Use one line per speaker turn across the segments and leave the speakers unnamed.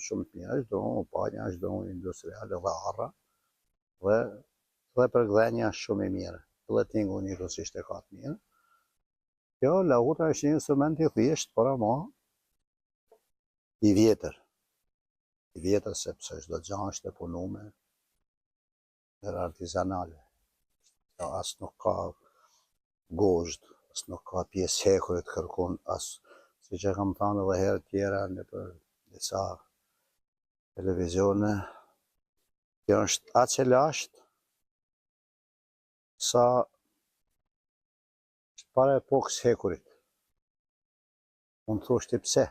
shumë të mira, është dronë panja, është dronë industriale dhe arra, dhe përgdhenja është shumë i mirë, dhe tingu një rësisht e ka të mirë. Kjo lahuta është një instrument i thjesht, por ama i vjetër. I vjetër sepse çdo gjë është e punume, është artizanale. As nuk ka gozhd, as nuk ka pjesë hekurit kërkon, as siç e kam thënë edhe herë tjera në për disa televizione, kjo është aq e lashtë sa para epokës hekurit. Unë thoshti pse?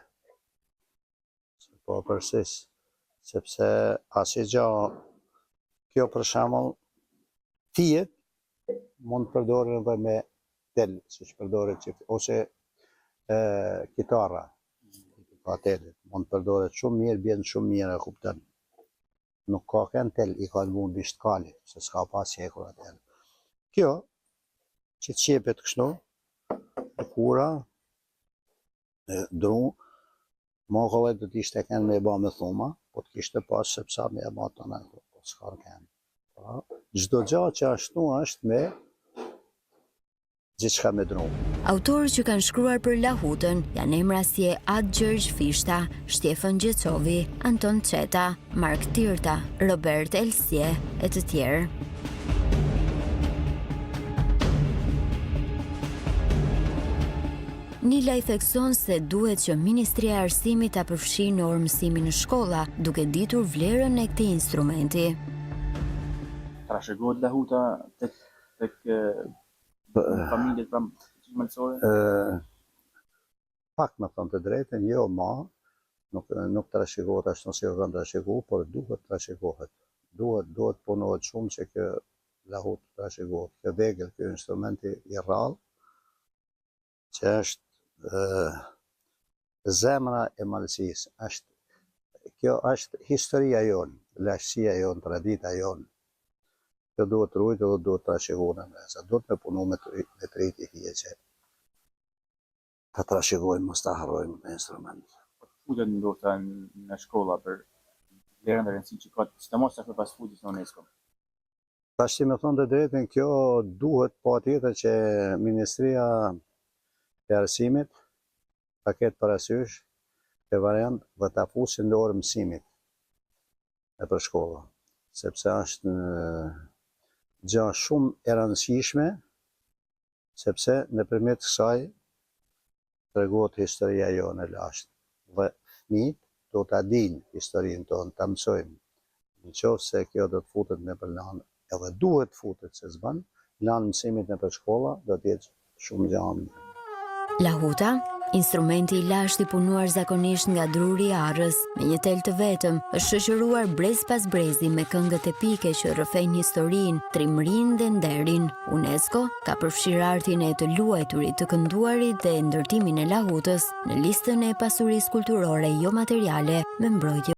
Po përsis, sepse asgjë kjo për shembull tijet mund të përdoren edhe me tel, siç përdoret çift, ose kitara, pa telit, mund të përdoret shumë mirë, bjen shumë mirë, e kupton. Nuk ka kënd tel, i ka lëvun bishtkali, se s'ka pas hekur atë. Kjo, që qepet kështu, e kura, dru, mokolle do t'ishte kënd me e ba me thuma, po t'kishte pas sepse me e ba të në po s'ka kënd. Çdo gjë që ashtu është me gjithçka me dru.
Autorët që kanë shkruar për lahutën janë emra si Ad Gjergj Fishta, Shtefan Gjecovi, Anton Çeta, Mark Tirta, Robert Elsie e të tjerë. Nila i thekson se duhet që Ministria e Arsimit ta përfshijë në orë mësimin në shkolla, duke ditur vlerën e këtij instrumenti.
Trashëgohet lahuta tek familjet mësore?
Pak me thënë të drejtën, jo ma, nuk trashëgohet ashtu si e kanë trashëguar, por duhet trashëgohet. Duhet punohet shumë që kjo lahut trashëgohet. Kjo vegël, kjo instrumenti i rrallë, që është zemra e malësisë, kjo është historia jonë, lashtësia jonë, tradita jonë. Kjo duhet ruajtur dhe duhet trashëguar në mesa. Duhet me punu me triti fije që ta trashëgojmë, mos ta harrojmë me instrument.
Futet ndoshta në shkolla për vlerën e rëndësinë që ka, sidomos sa pas futjes në UNESCO.
Tash me thonë të drejtën, kjo duhet patjetër që Ministria e Arsimit ta ketë parasysh këtë variant dhe ta fusin në orë mësimit e për shkolla, sepse është gjë shumë e rëndësishme, sepse nëpërmjet kësaj tregohet historia jonë e lashtë dhe fëmijët do ta dinë historinë tonë, ta mësojmë. Nëse kjo do të futet në plan, edhe duhet futet se s'bën, plan mësimit në për shkolla do të jetë shumë gjë.
Lahuta, instrumenti i lashtë i punuar zakonisht nga druri i arrës, me një tel të vetëm, është shoqëruar brez pas brezi me këngët epike që rrëfejnë historinë, trimërinë dhe nderin. UNESCO ka përfshirë artin e të luajturit, të kënduarit dhe ndërtimin e lahutës në listën e pasurisë kulturore jo materiale me mbrojtje